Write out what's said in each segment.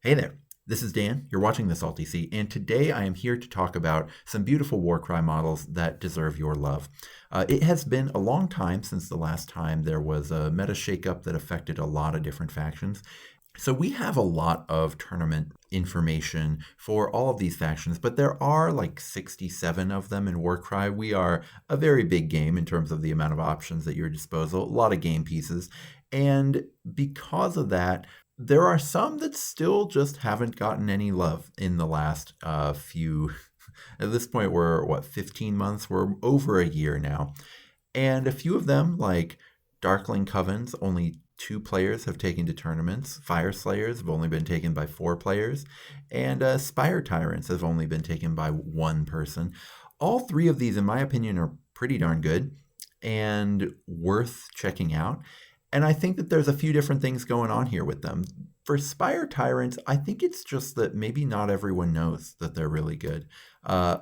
Hey there, this is Dan. You're watching the Salty Sea, and today I am here to talk about some beautiful Warcry models that deserve your love. It has been a long time since the last time there was a meta shakeup that affected a lot of different factions. So we have a lot of tournament information for all of these factions, but there are like 67 of them in Warcry. We are a very big game in terms of the amount of options at your disposal, a lot of game pieces. And because of that, there are some that still just haven't gotten any love in the last few. At this point, we're what, 15 months? We're over a year now. And a few of them, like Darkling Covens, only 2 players have taken to tournaments. Fyreslayers have only been taken by 4 players. And Spire Tyrants have only been taken by 1 person. All 3 of these, in my opinion, are pretty darn good and worth checking out. And I think that there's a few different things going on here with them. For Spire Tyrants, I think it's just that maybe not everyone knows that they're really good.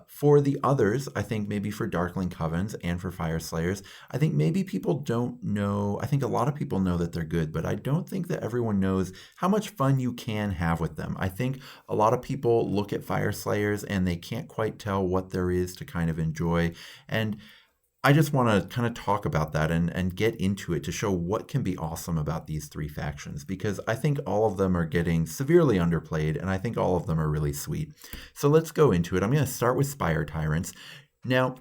For the others, I think maybe for Darkling Covens and for Fyreslayers, I think maybe people don't know. I think a lot of people know that they're good, but I don't think that everyone knows how much fun you can have with them. I think a lot of people look at Fyreslayers and they can't quite tell what there is to kind of enjoy. And I just want to kind of talk about that and get into it to show what can be awesome about these 3 factions, because I think all of them are getting severely underplayed and I think all of them are really sweet. So let's go into it. I'm going to start with Spire Tyrants. Now,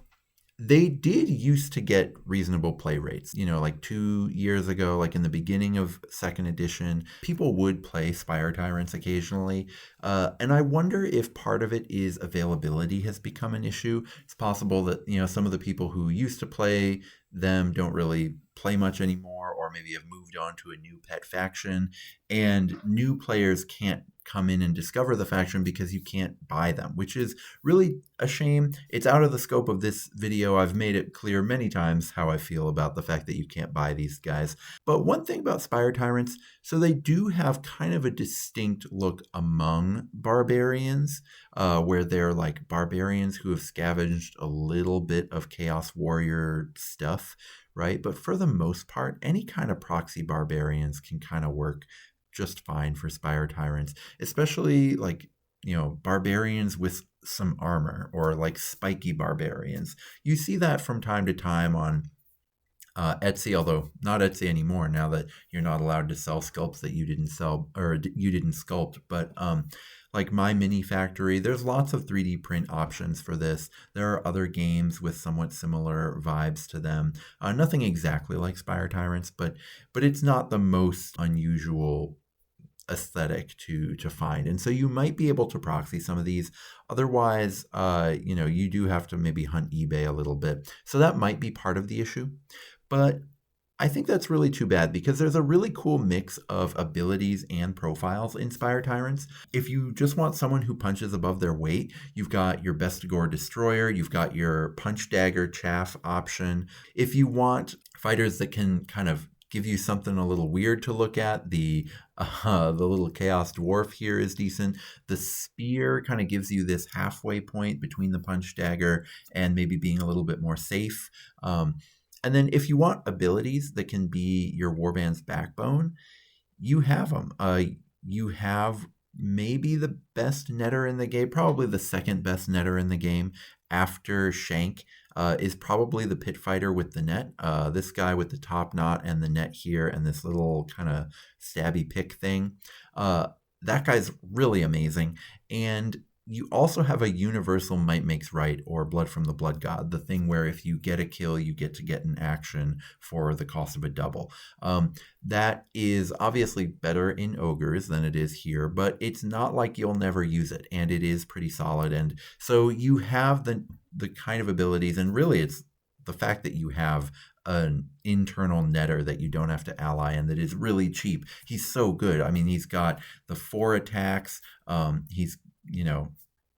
they did used to get reasonable play rates. Like 2 years ago, like in the beginning of second edition, people would play Spire Tyrants occasionally. And I wonder if part of it is availability has become an issue. It's possible that, some of the people who used to play them don't really play much anymore, or maybe have moved on to a new pet faction, and new players can't come in and discover the faction because you can't buy them, which is really a shame. It's out of the scope of this video. I've made it clear many times how I feel about the fact that you can't buy these guys. But one thing about Spire Tyrants, so they do have kind of a distinct look among barbarians, where they're like barbarians who have scavenged a little bit of Chaos Warrior stuff, right? But for the most part, any kind of proxy barbarians can kind of work just fine for Spire Tyrants, especially like, barbarians with some armor, or like spiky barbarians. You see that from time to time on Etsy, although not Etsy anymore now that you're not allowed to sell sculpts that you didn't sell, or you didn't sculpt. But like My Mini Factory, there's lots of 3D print options for this. There are other games with somewhat similar vibes to them. Nothing exactly like Spire Tyrants, but it's not the most unusual aesthetic to find, and so you might be able to proxy some of these. Otherwise, you do have to maybe hunt eBay a little bit, so that might be part of the issue. But I think that's really too bad, because there's a really cool mix of abilities and profiles in Spire Tyrants. If you just want someone who punches above their weight, you've got your Bestigor Destroyer, you've got your Punch Dagger Chaff option. If you want fighters that can kind of give you something a little weird to look at, the little Chaos Dwarf here is decent. The Spear kind of gives you this halfway point between the Punch Dagger and maybe being a little bit more safe. And then if you want abilities that can be your Warband's backbone, you have them. You have maybe the best netter in the game, probably the second best netter in the game after Shank, is probably the pit fighter with the net. This guy with the top knot and the net here and this little kind of stabby pick thing. That guy's really amazing. And you also have a universal Might Makes Right, or Blood from the Blood God, the thing where if you get a kill, you get to get an action for the cost of a double. That is obviously better in Ogres than it is here, but it's not like you'll never use it, and it is pretty solid. And so you have the kind of abilities, and really it's the fact that you have an internal netter that you don't have to ally, and that is really cheap. He's so good. I mean, he's got the 4 attacks.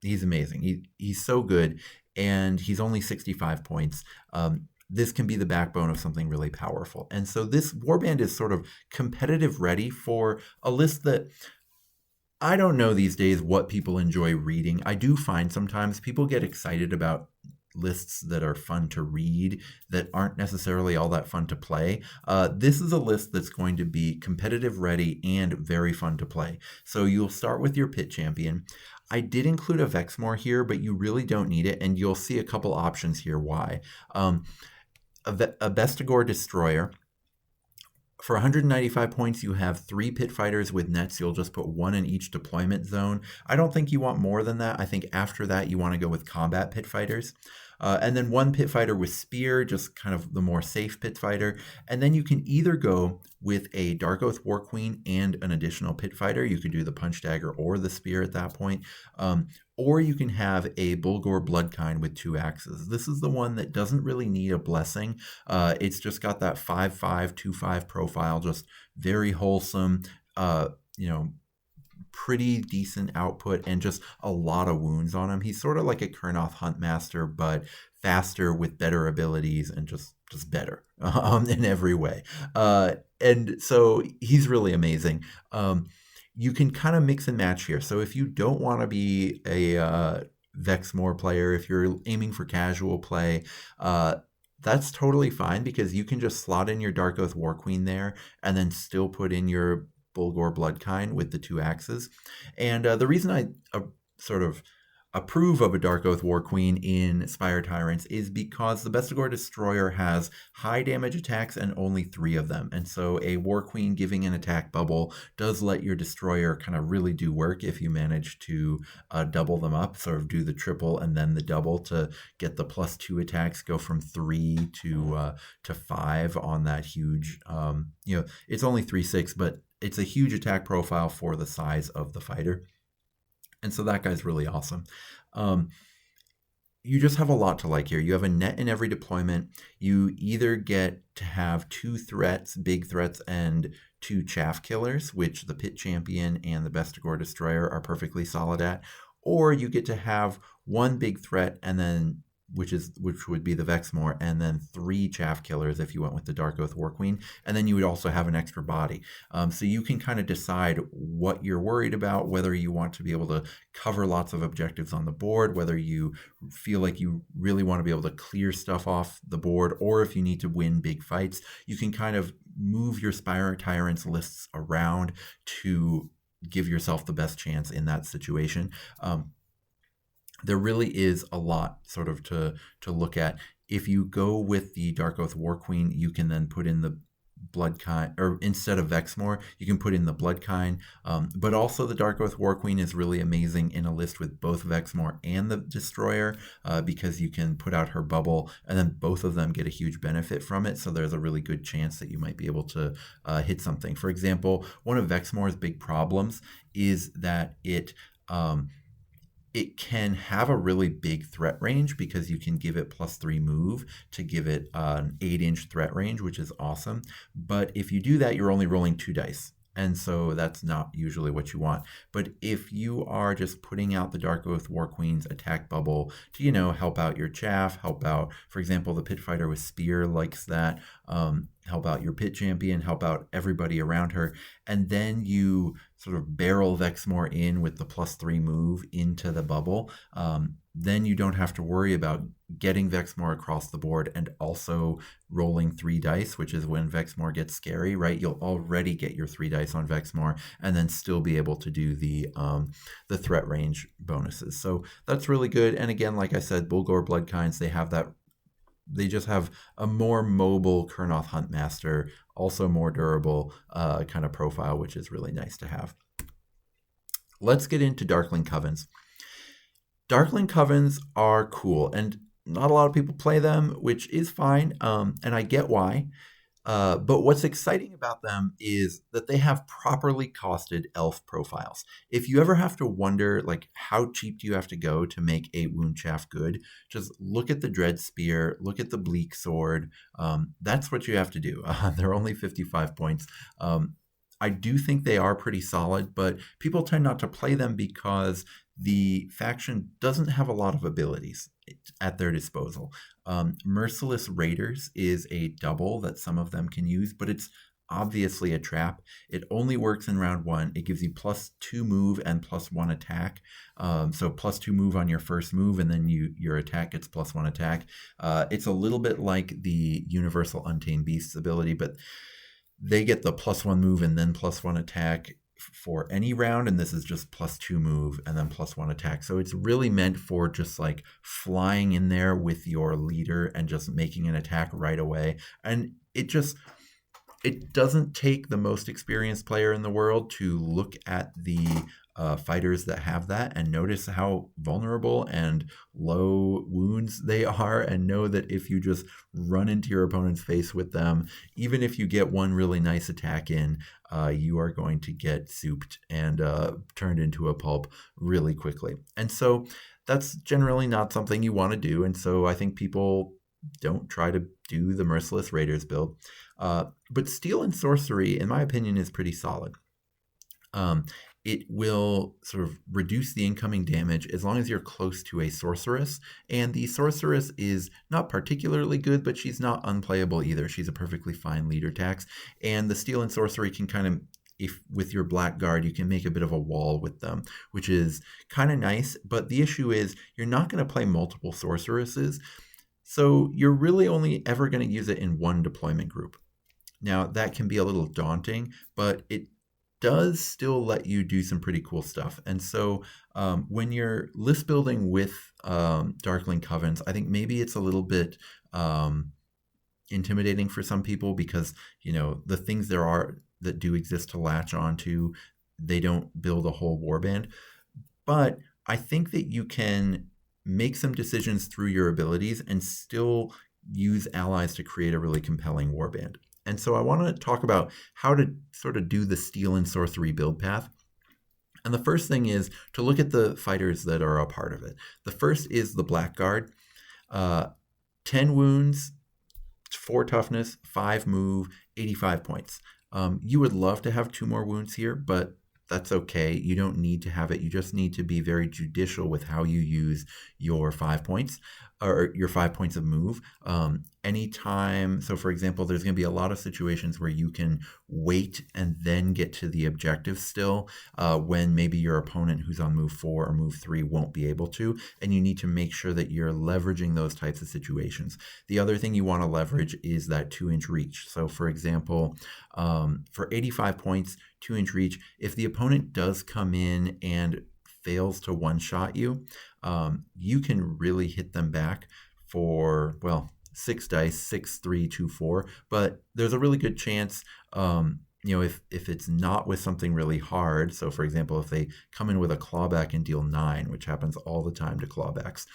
He's amazing. He's so good, and he's only 65 points. This can be the backbone of something really powerful. And so this warband is sort of competitive ready for a list that I don't know these days what people enjoy reading. I do find sometimes people get excited about lists that are fun to read that aren't necessarily all that fun to play. This is a list that's going to be competitive ready and very fun to play. So you'll start with your pit champion. I did include a Vexmore here, but you really don't need it, and you'll see a couple options here why. A Bestigor Destroyer. For 195 points, you have 3 pit fighters with nets. You'll just put 1 in each deployment zone. I don't think you want more than that. I think after that, you want to go with combat pit fighters. And then 1 pit fighter with spear, just kind of the more safe pit fighter. And then you can either go with a Dark Oath War Queen and an additional pit fighter. You could do the punch dagger or the spear at that point. Or you can have a Bulgor Bloodkind with 2 axes. This is the one that doesn't really need a blessing. It's just got that 5/5, 2/5 profile, just very wholesome, pretty decent output, and just a lot of wounds on him. He's sort of like a Kurnoth Huntmaster, but faster with better abilities and just better in every way. And so he's really amazing. You can kind of mix and match here. So if you don't want to be a Vexmore player, if you're aiming for casual play, that's totally fine, because you can just slot in your Dark Oath War Queen there and then still put in your Bulgor Bloodkind with the 2 axes. And the reason I sort of approve of a Dark Oath War Queen in Spire Tyrants is because the Bestigor Destroyer has high damage attacks and only 3 of them. And so a War Queen giving an attack bubble does let your Destroyer kind of really do work if you manage to double them up, sort of do the triple and then the double to get the +2 attacks, go from 3 to 5 on that huge, it's only 3/6, but it's a huge attack profile for the size of the fighter. And so that guy's really awesome. You just have a lot to like here. You have a net in every deployment. You either get to have 2 threats, big threats, and 2 chaff killers, which the Pit Champion and the Bestigor Destroyer are perfectly solid at, or you get to have 1 big threat and then which would be the Vexmore, and then 3 chaff killers if you went with the Dark Oath War Queen, and then you would also have an extra body. So you can kind of decide what you're worried about, whether you want to be able to cover lots of objectives on the board, whether you feel like you really want to be able to clear stuff off the board, or if you need to win big fights. You can kind of move your Spire Tyrants lists around to give yourself the best chance in that situation. There really is a lot sort of to look at. If you go with the Dark Oath War Queen, you can then put in the Bloodkind, or instead of Vexmore, you can put in the Bloodkind. But also the Dark Oath War Queen is really amazing in a list with both Vexmore and the Destroyer, because you can put out her bubble and then both of them get a huge benefit from it. So there's a really good chance that you might be able to hit something. For example, one of Vexmore's big problems is that it can have a really big threat range, because you can give it +3 move to give it an 8-inch threat range, which is awesome. But if you do that, you're only rolling 2 dice. And so that's not usually what you want. But if you are just putting out the Dark Oath War Queen's attack bubble to, help out your chaff, help out, for example, the Pit Fighter with Spear likes that, help out your Pit Champion, help out everybody around her, and then you sort of barrel Vexmore in with the +3 move into the bubble, then you don't have to worry about getting Vexmore across the board and also rolling 3 dice, which is when Vexmore gets scary, right? You'll already get your 3 dice on Vexmore and then still be able to do the threat range bonuses. So that's really good. And again, like I said, Bulgor Bloodkinds, they just have a more mobile Kurnoth Huntmaster, also more durable kind of profile, which is really nice to have. Let's get into Darkling Covens. Darkling Covens are cool, and not a lot of people play them, which is fine, and I get why. But what's exciting about them is that they have properly costed elf profiles. If you ever have to wonder, like, how cheap do you have to go to make a Wound Chaff good, just look at the Dread Spear, look at the Bleak Sword. That's what you have to do. They're only 55 points. I do think they are pretty solid, but people tend not to play them because the faction doesn't have a lot of abilities at their disposal. Merciless Raiders is a double that some of them can use, but it's obviously a trap. It only works in round one. It gives you +2 move and +1 attack. So +2 move on your first move, and then your attack gets +1 attack. It's a little bit like the Universal Untamed Beasts ability, but they get the +1 move and then +1 attack for any round, and this is just +2 move and then +1 attack. So it's really meant for just like flying in there with your leader and just making an attack right away. And it doesn't take the most experienced player in the world to look at the fighters that have that and notice how vulnerable and low wounds they are, and know that if you just run into your opponent's face with them, even if you get one really nice attack in, you are going to get souped and turned into a pulp really quickly. And so that's generally not something you want to do. And so I think people don't try to do the Merciless Raiders build. But Steel and Sorcery, in my opinion, is pretty solid. It will sort of reduce the incoming damage as long as you're close to a sorceress. And the sorceress is not particularly good, but she's not unplayable either. She's a perfectly fine leader tax. And the Steel and Sorcery can kind of, if with your Blackguard, you can make a bit of a wall with them, which is kind of nice. But the issue is you're not going to play multiple sorceresses. So you're really only ever going to use it in one deployment group. Now, that can be a little daunting, but it does still let you do some pretty cool stuff. And so when you're list building with Darkling Covens, I think maybe it's a little bit intimidating for some people because, the things there are that do exist to latch onto, they don't build a whole warband. But I think that you can make some decisions through your abilities and still use allies to create a really compelling warband. And so I want to talk about how to sort of do the Steel and Sorcery build path. And the first thing is to look at the fighters that are a part of it. The first is the Blackguard. 10 wounds, 4 toughness, 5 move, 85 points. You would love to have 2 more wounds here, but that's okay. You don't need to have it. You just need to be very judicial with how you use your 5 points or your 5 points of move. Anytime, so for example, there's going to be a lot of situations where you can wait and then get to the objective still when maybe your opponent who's on move 4 or move 3 won't be able to, and you need to make sure that you're leveraging those types of situations. The other thing you want to leverage is that 2-inch reach. So for example, for 85 points, 2-inch reach, if the opponent does come in and fails to one-shot you, you can really hit them back for, 6 dice, 6, 3, 2, 4. But there's a really good chance, if it's not with something really hard. So for example, if they come in with a clawback and deal 9, which happens all the time to clawbacks,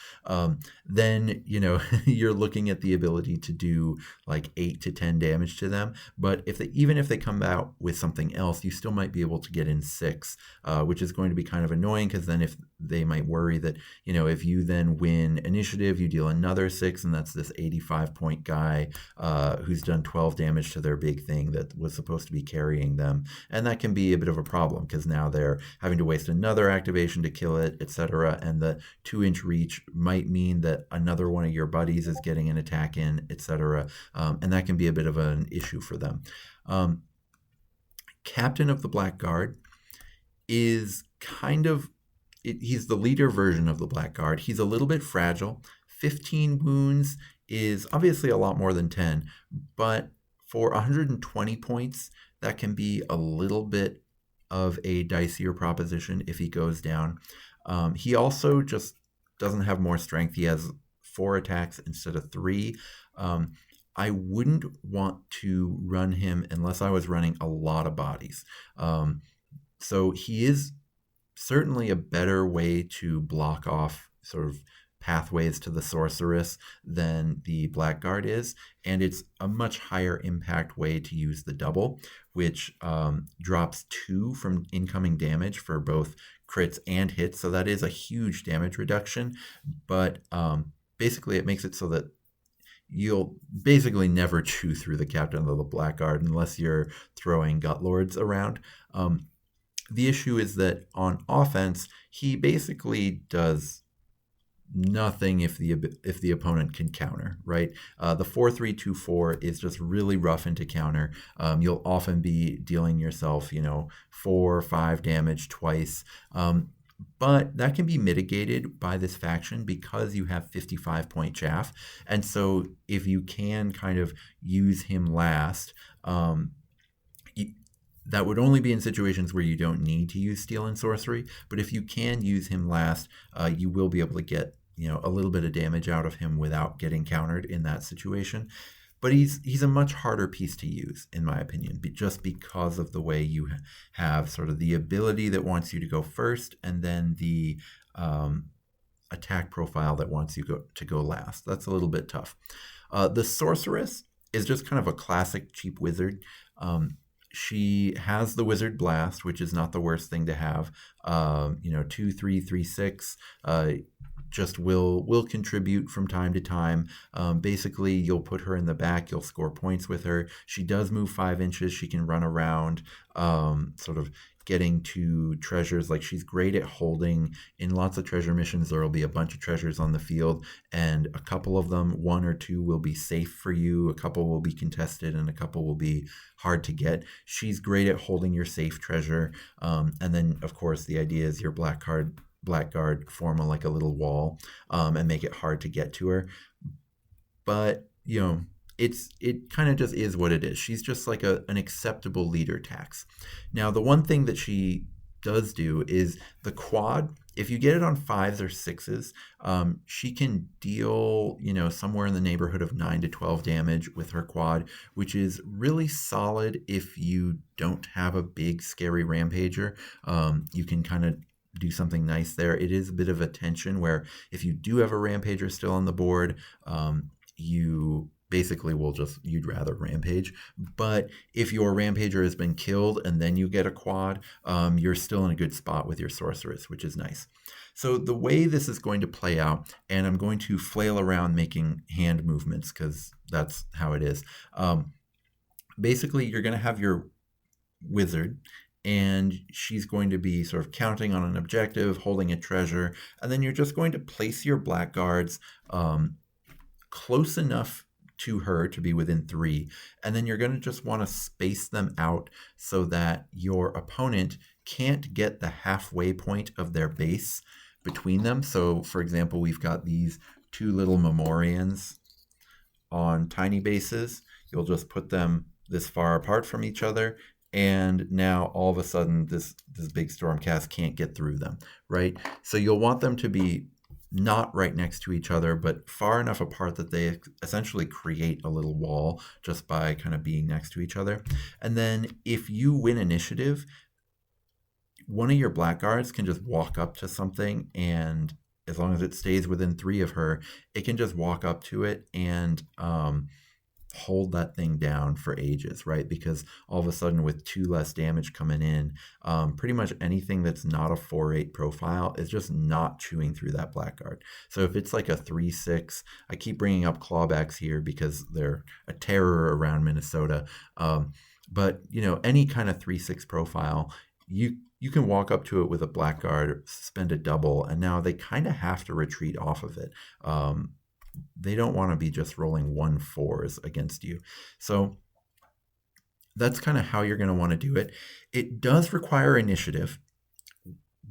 then, you're looking at the ability to do like 8 to 10 damage to them. But even if they come out with something else, you still might be able to get in 6, which is going to be kind of annoying because then if they might worry that, if you then win initiative, you deal another 6, and that's this 85-point guy who's done 12 damage to their big thing that was supposed to be carrying them. And that can be a bit of a problem because now they're having to waste another activation to kill it, etc. And the 2-inch reach might mean that another one of your buddies is getting an attack in, etc. And that can be a bit of an issue for them. Captain of the Blackguard is he's the leader version of the Blackguard. He's a little bit fragile. 15 wounds is obviously a lot more than 10, but for 120 points, that can be a little bit of a dicier proposition if he goes down. He also just doesn't have more strength. He has 4 attacks instead of 3. I wouldn't want to run him unless I was running a lot of bodies. So he is certainly a better way to block off sort of pathways to the sorceress than the Blackguard is, and it's a much higher impact way to use the double, which drops 2 from incoming damage for both crits and hits, so that is a huge damage reduction, but basically it makes it so that you'll basically never chew through the Captain of the Blackguard unless you're throwing Gutlords around. The issue is that on offense, he basically does nothing if the opponent can counter, right? The 4-3-2-4 is just really rough into counter. You'll often be dealing yourself, 4 or 5 damage twice. But that can be mitigated by this faction because you have 55-point chaff. And so if you can kind of use him last, that would only be in situations where you don't need to use steel and sorcery. But if you can use him last, you will be able to get a little bit of damage out of him without getting countered in that situation. But he's a much harder piece to use, in my opinion, just because of the way you have sort of the ability that wants you to go first, and then the attack profile that wants you to go last. That's a little bit tough. The sorceress is just kind of a classic cheap wizard. She has the Wizard Blast, which is not the worst thing to have. 2, 3, 3, 6. Just will contribute from time to time. Basically, you'll put her in the back. You'll score points with her. She does move 5 inches. She can run around, sort of getting to treasures. Like, she's great at holding. In lots of treasure missions, there will be a bunch of treasures on the field, and a couple of them, 1 or 2, will be safe for you. A couple will be contested, and a couple will be hard to get. She's great at holding your safe treasure. And then, of course, the idea is your Blackguard form like a little wall, and make it hard to get to her. But it kind of just is what it is. She's just like an acceptable leader tax. Now, the one thing that she does do is the quad. If you get it on 5s or 6s, she can deal somewhere in the neighborhood of 9 to 12 damage with her quad, which is really solid if you don't have a big scary rampager. You can kind of do something nice there. It is a bit of a tension where if you do have a rampager still on the board, you basically you'd rather rampage. But if your rampager has been killed and then you get a quad, you're still in a good spot with your sorceress, which is nice. So the way this is going to play out, and I'm going to flail around making hand movements because that's how it is. Basically, you're going to have your wizard, and she's going to be sort of counting on an objective, holding a treasure, and then you're just going to place your blackguards close enough to her to be within 3, and then you're going to just want to space them out so that your opponent can't get the halfway point of their base between them. So, for example, we've got these 2 little Memorians on tiny bases. You'll just put them this far apart from each other, and now all of a sudden this big Stormcast can't get through them, right? So you'll want them to be not right next to each other, but far enough apart that they essentially create a little wall just by kind of being next to each other. And then if you win initiative, one of your blackguards can just walk up to something, and as long as it stays within 3 of her, it can just walk up to it and hold that thing down for ages, right? Because all of a sudden with 2 less damage coming in, pretty much anything that's not a 4-8 profile is just not chewing through that blackguard. So if it's like a 3-6, I keep bringing up clawbacks here because they're a terror around Minnesota. But any kind of 3-6 profile, you can walk up to it with a blackguard, spend a double, and now they kind of have to retreat off of it. They don't want to be just rolling 1-4s against you. So that's kind of how you're going to want to do it. It does require initiative,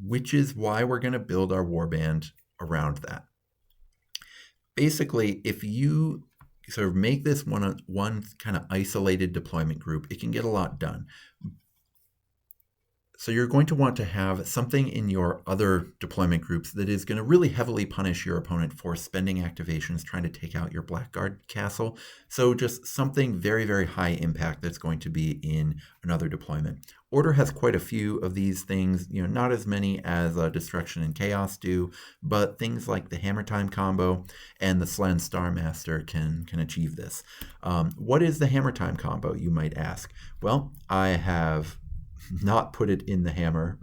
which is why we're going to build our warband around that. Basically, if you sort of make this one kind of isolated deployment group, it can get a lot done. So you're going to want to have something in your other deployment groups that is going to really heavily punish your opponent for spending activations trying to take out your Blackguard castle. So just something very, very high impact that's going to be in another deployment. Order has quite a few of these things, not as many as Destruction and Chaos do, but things like the Hammer Time combo and the Slan Star Master can achieve this. What is the Hammer Time combo, you might ask? Well, I have not put it in the hammer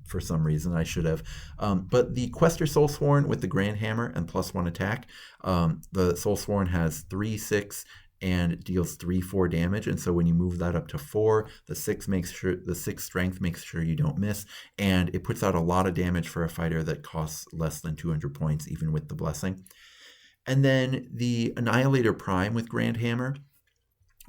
for some reason. I should have. But the Quester Soulsworn with the Grand Hammer and +1 attack. The Soulsworn has 3, 6, and it deals 3/4 damage. And so when you move that up to 4, the 6 strength makes sure you don't miss, and it puts out a lot of damage for a fighter that costs less than 200 points, even with the blessing. And then the Annihilator Prime with Grand Hammer.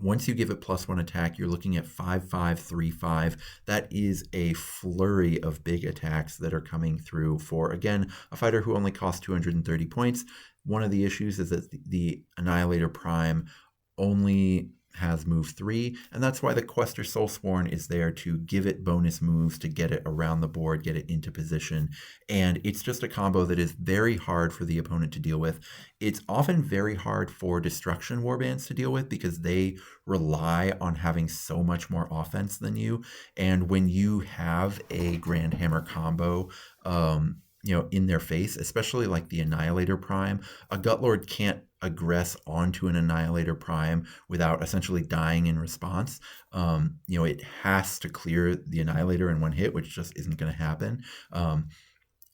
Once you give it +1 attack, you're looking at 5/5, 3/5. That is a flurry of big attacks that are coming through for, again, a fighter who only costs 230 points. One of the issues is that the Annihilator Prime only has move 3, and that's why the Quester Soulsworn is there to give it bonus moves to get it around the board, get it into position, and it's just a combo that is very hard for the opponent to deal with. It's often very hard for Destruction Warbands to deal with because they rely on having so much more offense than you, and when you have a Grand Hammer combo, in their face, especially like the Annihilator Prime, a Gutlord can't aggress onto an Annihilator Prime without essentially dying in response. It has to clear the Annihilator in one hit, which just isn't going to happen.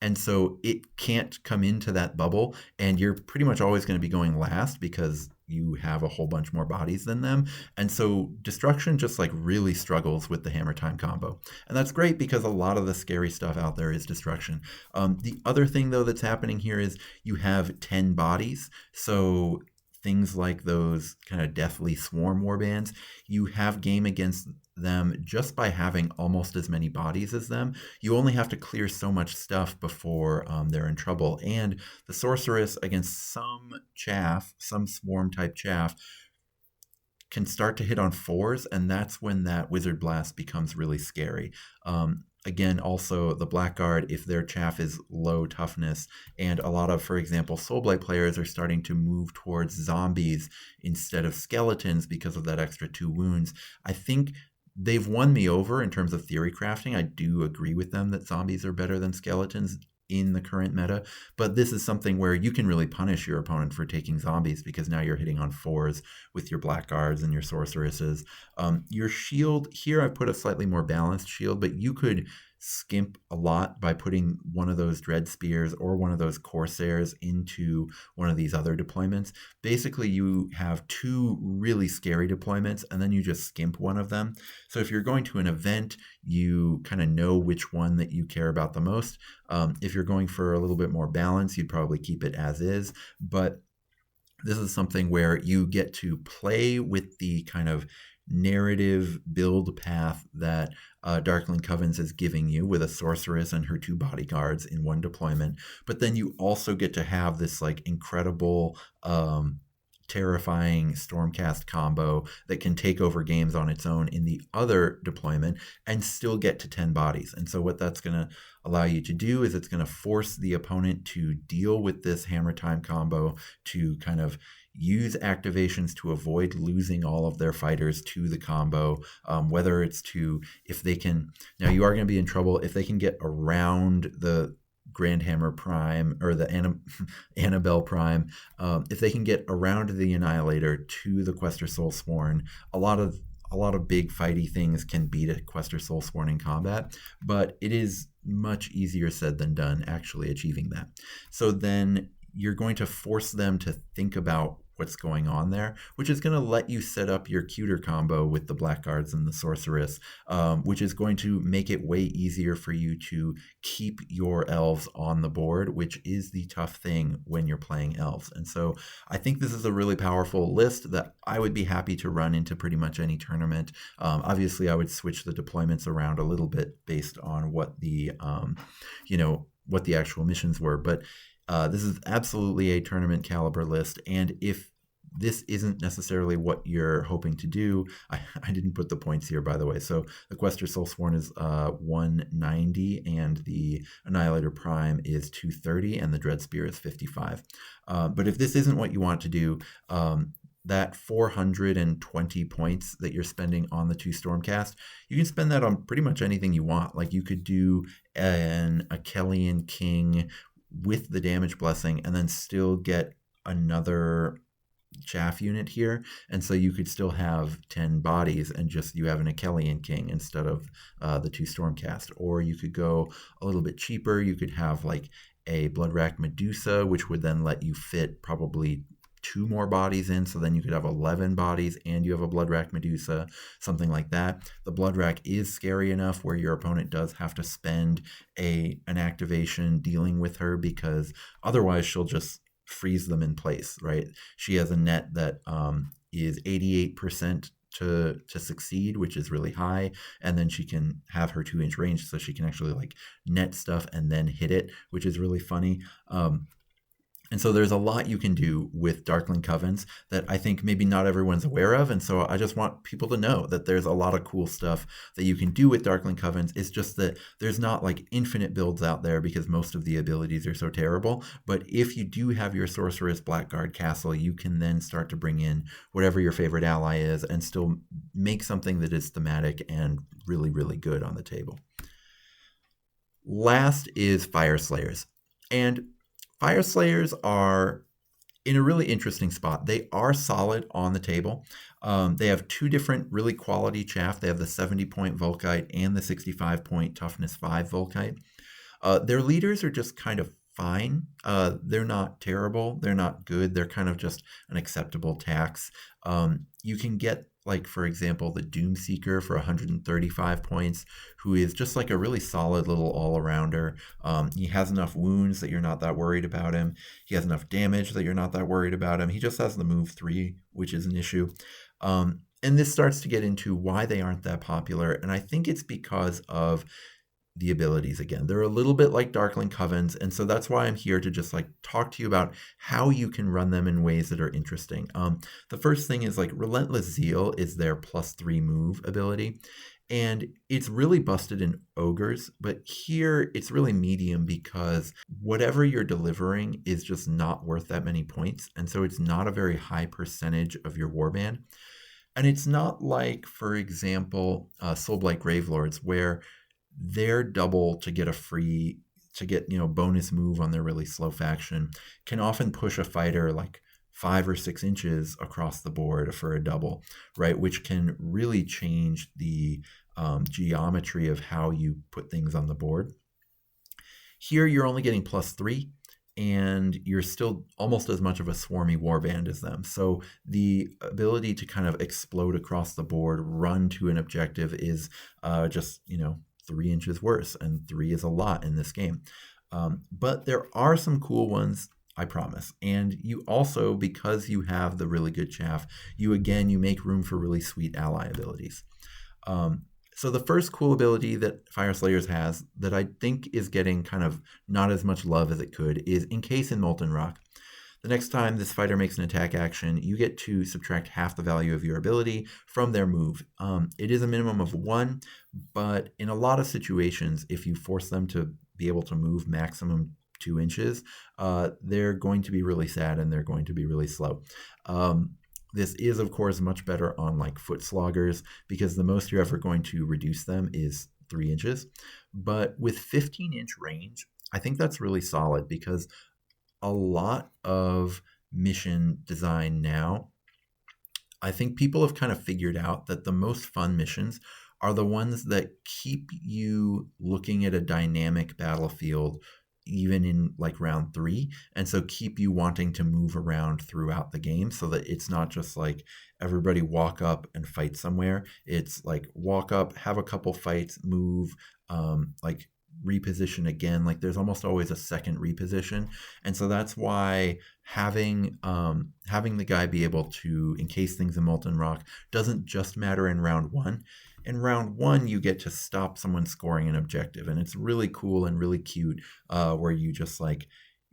And so it can't come into that bubble, and you're pretty much always going to be going last because you have a whole bunch more bodies than them. And so Destruction just like really struggles with the Hammer Time combo. And that's great because a lot of the scary stuff out there is Destruction. The other thing though that's happening here is you have 10 bodies. So things like those kind of Deathly Swarm warbands, you have game against them just by having almost as many bodies as them. You only have to clear so much stuff before they're in trouble. And the Sorceress against some swarm type chaff, can start to hit on 4s, and that's when that Wizard Blast becomes really scary. Again, also the Blackguard, if their chaff is low toughness, and a lot of, for example, Soulblight players are starting to move towards zombies instead of skeletons because of that extra 2 wounds. I think they've won me over in terms of theory crafting. I do agree with them that zombies are better than skeletons in the current meta, but this is something where you can really punish your opponent for taking zombies because now you're hitting on 4s with your Blackguards and your Sorceresses. Your shield here, I put a slightly more balanced shield, but you could skimp a lot by putting one of those Dread Spears or one of those Corsairs into one of these other deployments. Basically, you have 2 really scary deployments, and then you just skimp one of them. So if you're going to an event, you kind of know which one that you care about the most. If you're going for a little bit more balance, you'd probably keep it as is, but this is something where you get to play with the kind of narrative build path that Darkling Covens is giving you with a Sorceress and her 2 bodyguards in one deployment, but then you also get to have this like incredible terrifying Stormcast combo that can take over games on its own in the other deployment and still get to 10 bodies. And so what that's going to allow you to do is it's going to force the opponent to deal with this Hammer Time combo, to kind of use activations to avoid losing all of their fighters to the combo, whether it's to, if they can, now you are going to be in trouble if they can get around the Grand Hammer Prime or the Annabelle Prime. If they can get around the Annihilator to the Quester Soulsworn, a lot of big fighty things can beat a Quester Soulsworn in combat, but it is much easier said than done actually achieving that. So then you're going to force them to think about what's going on there, which is going to let you set up your cuter combo with the Blackguards and the Sorceress, which is going to make it way easier for you to keep your elves on the board, which is the tough thing when you're playing elves. And so I think this is a really powerful list that I would be happy to run into pretty much any tournament. Obviously, I would switch the deployments around a little bit based on what the, what the actual missions were, but this is absolutely a tournament caliber list, and if this isn't necessarily what you're hoping to do, I didn't put the points here, by the way. So the Quester Soulsworn is 190, and the Annihilator Prime is 230, and the Dread Spear is 55. But if this isn't what you want to do, that 420 points that you're spending on the 2 Stormcast, you can spend that on pretty much anything you want. Like you could do an Achelian King with the damage blessing and then still get another chaff unit here, and so you could still have 10 bodies and just you have an Achelian King instead of the 2 Stormcast. Or you could go a little bit cheaper. You could have like a Bloodrack Medusa, which would then let you fit probably 2 more bodies in, so then you could have 11 bodies and you have a Bloodrack Medusa, something like that. The Bloodrack is scary enough where your opponent does have to spend an activation dealing with her, because otherwise she'll just freeze them in place, right? She has a net that is 88% to succeed, which is really high, and then she can have her 2-inch range, so she can actually like net stuff and then hit it, which is really funny. And so there's a lot you can do with Darkling Covens that I think maybe not everyone's aware of. And so I just want people to know that there's a lot of cool stuff that you can do with Darkling Covens. It's just that there's not like infinite builds out there because most of the abilities are so terrible. But if you do have your Sorceress Blackguard Castle, you can then start to bring in whatever your favorite ally is and still make something that is thematic and really, really good on the table. Last is Fyreslayers. And Fyreslayers are in a really interesting spot. They are solid on the table. They have 2 different really quality chaff. They have the 70-point Volkite and the 65-point Toughness 5 Volkite. Their leaders are just kind of fine. They're not terrible. They're not good. They're kind of just an acceptable tax. You can get, like, for example, the Doomseeker for 135 points, who is just like a really solid little all-arounder. He has enough wounds that you're not that worried about him. He has enough damage that you're not that worried about him. He just has the move 3, which is an issue. And this starts to get into why they aren't that popular, and I think it's because of the abilities again. They're a little bit like Darkling Covens, and so that's why I'm here to just like talk to you about how you can run them in ways that are interesting. The first thing is like Relentless Zeal is their +3 move ability, and it's really busted in ogres, but here it's really medium because whatever you're delivering is just not worth that many points, and so it's not a very high percentage of your warband. And it's not like, for example, Soulblight Gravelords, where their double to get bonus move on their really slow faction can often push a fighter like 5 or 6 inches across the board for a double, right? Which can really change the geometry of how you put things on the board. Here you're only getting +3, and you're still almost as much of a swarmy warband as them. So the ability to kind of explode across the board, run to an objective is just 3 inches worse, and 3 is a lot in this game. But there are some cool ones, I promise. And you also, because you have the really good chaff, you make room for really sweet ally abilities. So the first cool ability that Fyreslayers has that I think is getting kind of not as much love as it could is Encase in Molten Rock. The next time this fighter makes an attack action, you get to subtract half the value of your ability from their move. It is a minimum of 1, but in a lot of situations, if you force them to be able to move maximum 2 inches, they're going to be really sad and they're going to be really slow. This is, of course, much better on like foot sloggers because the most you're ever going to reduce them is 3 inches. But with 15-inch range, I think that's really solid because a lot of mission design now, I think people have kind of figured out that the most fun missions are the ones that keep you looking at a dynamic battlefield even in like round 3, and so keep you wanting to move around throughout the game so that it's not just like everybody walk up and fight somewhere. It's like walk up, have a couple fights, move, like reposition again. Like there's almost always a second reposition, and so that's why having the guy be able to encase things in Molten Rock doesn't just matter in round 1. In round 1, you get to stop someone scoring an objective, and it's really cool and really cute where you just like,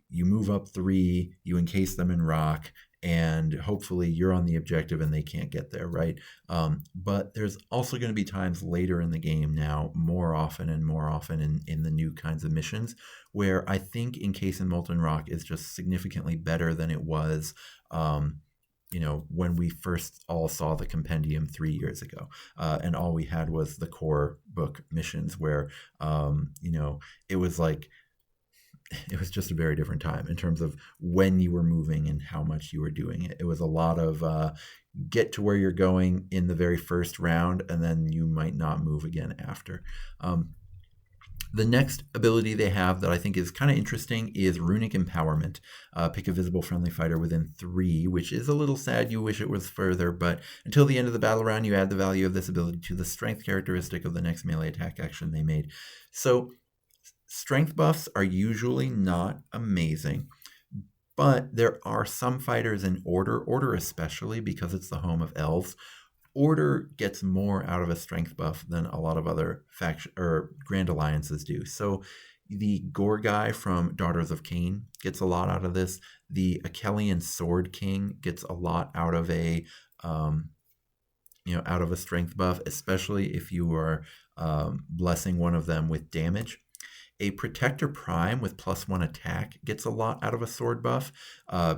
you move up 3, you encase them in rock, and hopefully you're on the objective and they can't get there, right? But there's also going to be times later in the game now, more often in the new kinds of missions, where I think Encase in Molten Rock is just significantly better than it was when we first all saw the compendium 3 years ago, and all we had was the core book missions where, it was like, it was just a very different time in terms of when you were moving and how much you were doing it. It was a lot of get to where you're going in the very first round, and then you might not move again after. The next ability they have that I think is kind of interesting is Runic Empowerment. Pick a visible friendly fighter within 3, which is a little sad. You wish it was further, but until the end of the battle round, you add the value of this ability to the strength characteristic of the next melee attack action they made. So strength buffs are usually not amazing, but there are some fighters in Order especially because it's the home of elves. Order gets more out of a strength buff than a lot of other faction or Grand Alliances do. So the Gore guy from Daughters of Cain gets a lot out of this. The Achelian Sword King gets a lot out of a out of a strength buff, especially if you are blessing one of them with damage. A Protector Prime with +1 attack gets a lot out of a sword buff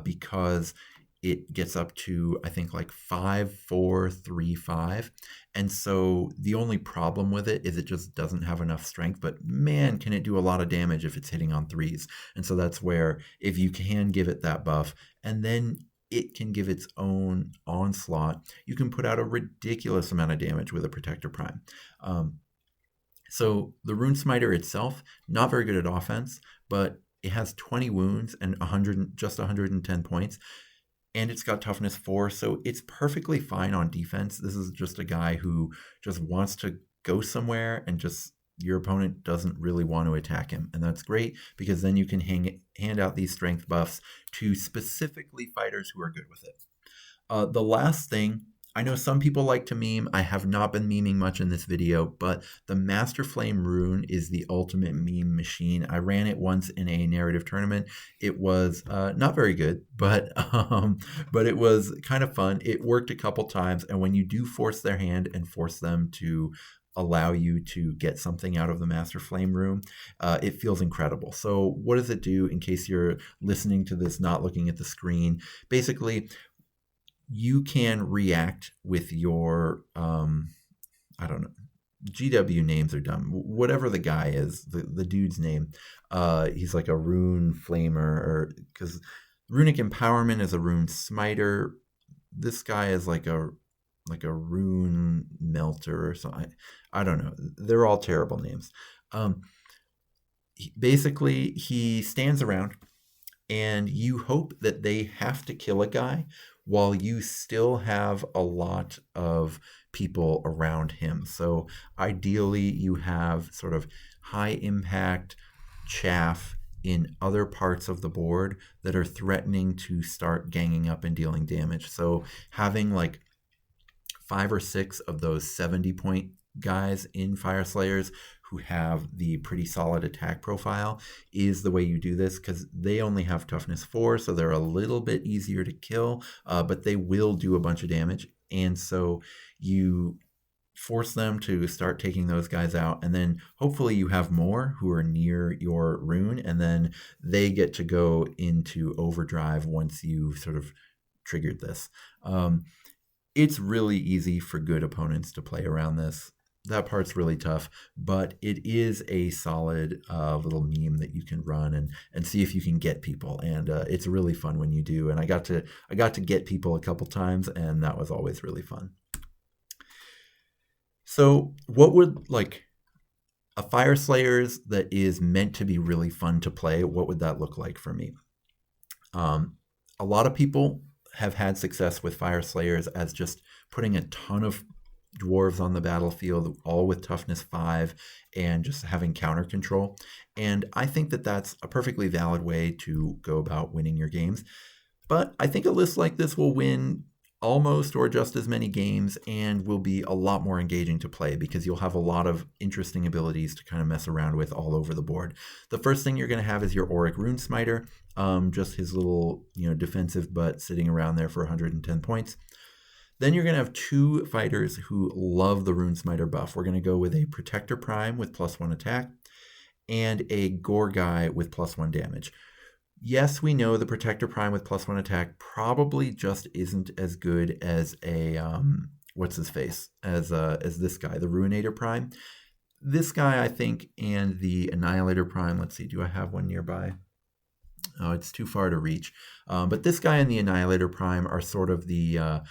because it gets up to, I think, like 5, 4, 3, 5. And so the only problem with it is it just doesn't have enough strength, but man, can it do a lot of damage if it's hitting on 3s. And so that's where if you can give it that buff and then it can give its own onslaught, you can put out a ridiculous amount of damage with a Protector Prime. So the Rune Smiter itself, not very good at offense, but it has 20 wounds and just 110 points. And it's got toughness 4, so it's perfectly fine on defense. This is just a guy who just wants to go somewhere and just your opponent doesn't really want to attack him. And that's great because then you can hand out these strength buffs to specifically fighters who are good with it. The last thing, I know some people like to meme. I have not been memeing much in this video, but the Master Flame rune is the ultimate meme machine. I ran it once in a narrative tournament. It was not very good, but it was kind of fun. It worked a couple times, and when you do force their hand and force them to allow you to get something out of the Master Flame rune, it feels incredible. So what does it do in case you're listening to this not looking at the screen? Basically, you can react with your, I don't know, GW names are dumb. Whatever the guy is, the dude's name, he's like a rune flamer, or because Runic Empowerment is a rune smiter. This guy is like a rune melter or something. I don't know. They're all terrible names. Basically, he stands around and you hope that they have to kill a guy while you still have a lot of people around him. So ideally you have sort of high impact chaff in other parts of the board that are threatening to start ganging up and dealing damage. So having like 5 or 6 of those 70-point guys in Fyreslayers who have the pretty solid attack profile is the way you do this, because they only have toughness 4, so they're a little bit easier to kill, but they will do a bunch of damage. And so you force them to start taking those guys out, and then hopefully you have more who are near your rune, and then they get to go into overdrive once you've sort of triggered this. It's really easy for good opponents to play around this. That part's really tough, but it is a solid little meme that you can run and see if you can get people, and it's really fun when you do. And I got to get people a couple times, and that was always really fun. So what would like a Fyreslayers that is meant to be really fun to play, what would that look like for me? A lot of people have had success with Fyreslayers as just putting a ton of dwarves on the battlefield, all with toughness 5 and just having counter control. And I think that that's a perfectly valid way to go about winning your games. But I think a list like this will win almost or just as many games and will be a lot more engaging to play because you'll have a lot of interesting abilities to kind of mess around with all over the board. The first thing you're going to have is your Auric Rune Smiter, just his little defensive butt sitting around there for 110 points. Then you're going to have 2 fighters who love the Rune Smiter buff. We're going to go with a Protector Prime with +1 attack and a Gore guy with +1 damage. Yes, we know the Protector Prime with +1 attack probably just isn't as good as a what's his face as this guy, the Ruinator Prime. This guy, I think, and the Annihilator Prime. Let's see, do I have one nearby? Oh, it's too far to reach. But this guy and the Annihilator Prime are sort of the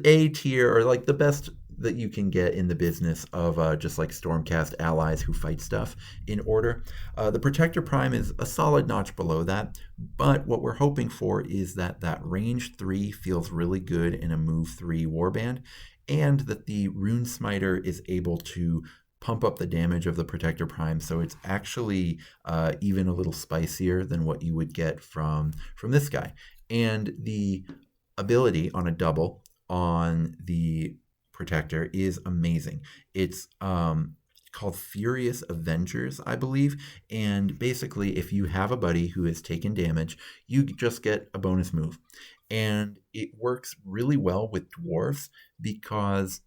A tier, or like the best that you can get in the business of just like Stormcast allies who fight stuff in order. The Protector Prime is a solid notch below that, but what we're hoping for is that that range 3 feels really good in a move 3 warband, and that the Rune Smiter is able to pump up the damage of the Protector Prime, so it's actually even a little spicier than what you would get from this guy. And the ability on a double on the Protector is amazing. It's called Furious Avengers, I believe. And basically, if you have a buddy who has taken damage, you just get a bonus move. And it works really well with dwarves because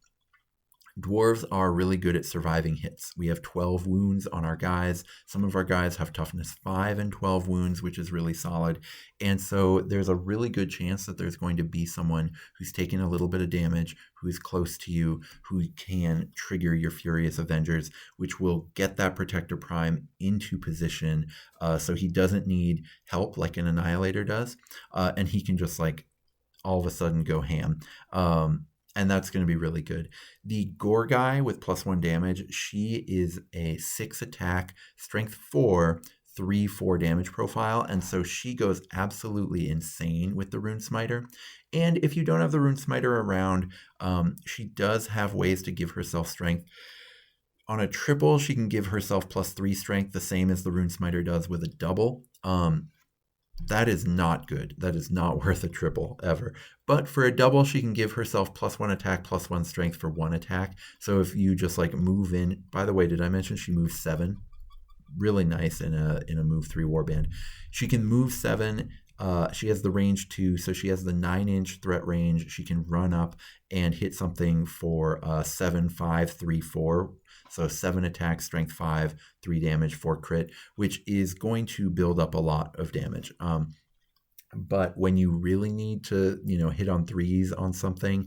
dwarves are really good at surviving hits. We have 12 wounds on our guys. Some of our guys have toughness 5 and 12 wounds, which is really solid. And so there's a really good chance that there's going to be someone who's taken a little bit of damage, who is close to you, who can trigger your Furious Avengers, which will get that Protector Prime into position so he doesn't need help like an Annihilator does. And he can just like all of a sudden go ham. And that's going to be really good. The Gore guy with +1 damage, she is a 6 attack, strength 4, 3/4 damage profile, and so she goes absolutely insane with the Rune Smiter. And if you don't have the Rune Smiter around, she does have ways to give herself strength. On a triple, she can give herself +3 strength, the same as the Rune Smiter does with a double. That is not good. That is not worth a triple ever. But for a double, she can give herself +1 attack, +1 strength for 1 attack. So if you just like move in, by the way, did I mention she moves 7? Really nice in a move 3 warband. She can move 7. She has the range 2, so she has the 9-inch threat range. She can run up and hit something for 7, 5, 3, 4. So 7 attack, strength 5, 3 damage, 4 crit, which is going to build up a lot of damage. But when you really need to, hit on 3s on something,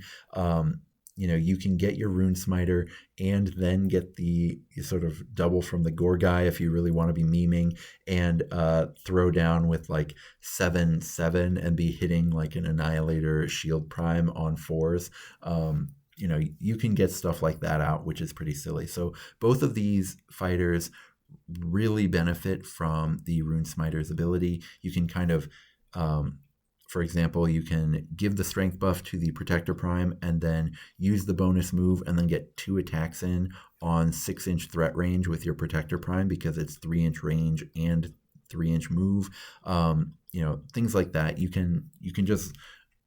you can get your Rune Smiter and then get the sort of double from the Gore guy if you really want to be memeing, and throw down with like 7/7 and be hitting like an Annihilator Shield Prime on 4s. You can get stuff like that out, which is pretty silly. So both of these fighters really benefit from the Rune Smiter's ability. You can kind of, for example, you can give the strength buff to the Protector Prime and then use the bonus move and then get 2 attacks in on 6-inch threat range with your Protector Prime because it's 3-inch range and 3-inch move. Things like that. You can just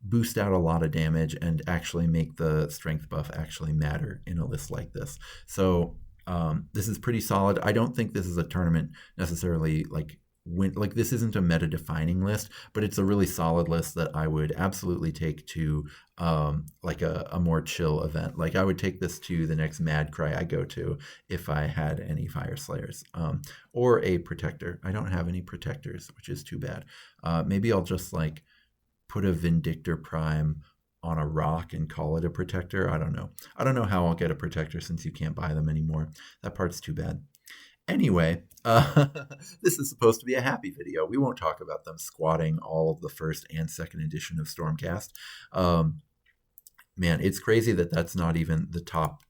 boost out a lot of damage and actually make the strength buff actually matter in a list like this. So this is pretty solid. I don't think this is a tournament necessarily this isn't a meta defining list, but it's a really solid list that I would absolutely take to a more chill event. Like I would take this to the next Mad Cry I go to if I had any Fyreslayers or a Protector. I don't have any Protectors, which is too bad. Maybe I'll just put a Vindictor Prime on a rock and call it a Protector. I don't know how I'll get a Protector since you can't buy them anymore. That part's too bad. Anyway, this is supposed to be a happy video. We won't talk about them squatting all of the 1st and 2nd edition of Stormcast. Man, it's crazy that that's not even the top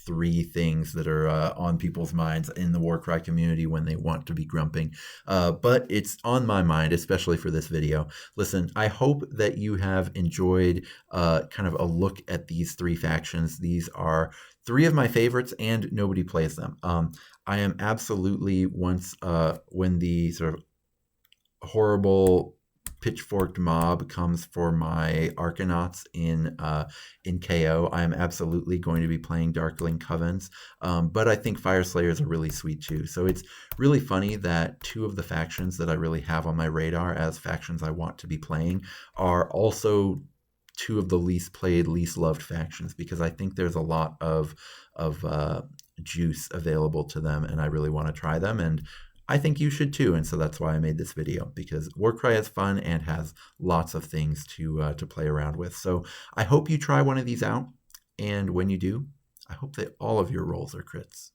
3 things that are on people's minds in the Warcry community when they want to be grumping. But it's on my mind, especially for this video. Listen, I hope that you have enjoyed kind of a look at these 3 factions. These are 3 of my favorites and nobody plays them. I am absolutely when the sort of horrible pitchforked mob comes for my Arcanauts in KO, I am absolutely going to be playing Darkling Covens. But I think Fyreslayers are really sweet too. So it's really funny that 2 of the factions that I really have on my radar as factions I want to be playing are also 2 of the least played, least loved factions, because I think there's a lot of juice available to them and I really want to try them, and I think you should too. And so that's why I made this video, because Warcry is fun and has lots of things to play around with. So I hope you try one of these out, and when you do, I hope that all of your rolls are crits.